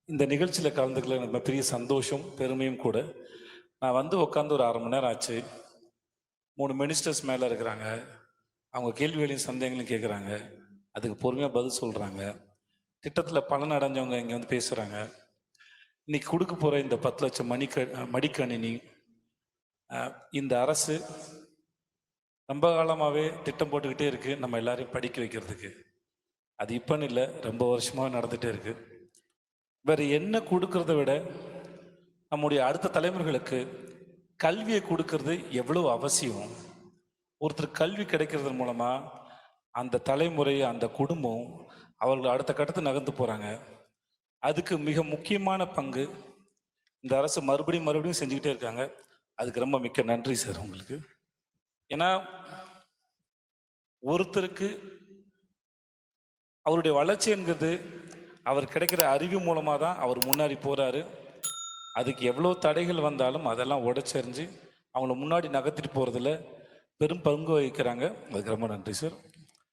இந்த நிகழ்ச்சியில் கலந்துக்கல எனக்கு பெரிய சந்தோஷம் பெருமையும் கூட. நான் வந்து உட்காந்து ஒரு 1/2 மணி நேரம் ஆச்சு. 3 மினிஸ்டர்ஸ் மேலே இருக்கிறாங்க. அவங்க கேள்விகளையும் சந்தேகங்களையும் கேட்குறாங்க. அதுக்கு பொறுமையாக பதில் சொல்கிறாங்க. திட்டத்தில் பலன் அடைஞ்சவங்க இங்கே வந்து பேசுகிறாங்க. இன்னைக்கு கொடுக்க போகிற இந்த 10 லட்சம் மடிக்கணினி இந்த அரசு ரொம்ப காலமாகவே திட்டம் போட்டுக்கிட்டே இருக்குது நம்ம எல்லாரையும் படிக்க வைக்கிறதுக்கு. அது இப்போன்னு இல்லை, ரொம்ப வருஷமாக நடந்துகிட்டே இருக்குது. வேறு என்ன கொடுக்கறத விட நம்முடைய அடுத்த தலைமுறைகளுக்கு கல்வியை கொடுக்கறது எவ்வளோ அவசியம். ஒருத்தர் கல்வி கிடைக்கிறது மூலமாக அந்த தலைமுறை அந்த குடும்பம் அவர்கள் அடுத்த கட்டத்தை நகர்ந்து போகிறாங்க. அதுக்கு மிக முக்கியமான பங்கு இந்த அரசு மறுபடியும் செஞ்சுக்கிட்டே இருக்காங்க. அதுக்கு ரொம்ப மிக்க நன்றி சார் உங்களுக்கு. ஏன்னா ஒருத்தருக்கு அவருடைய வளர்ச்சி என்கிறது அவர் கிடைக்கிற அறிவு மூலமாக தான் அவர் முன்னாடி போகிறாரு. அதுக்கு எவ்வளோ தடைகள் வந்தாலும் அதெல்லாம் உடைச்செறிஞ்சு அவங்கள முன்னாடி நகர்த்திட்டு போகிறதுல பெரும் பங்கு வகிக்கிறாங்க. அதுக்கு ரொம்ப நன்றி சார்.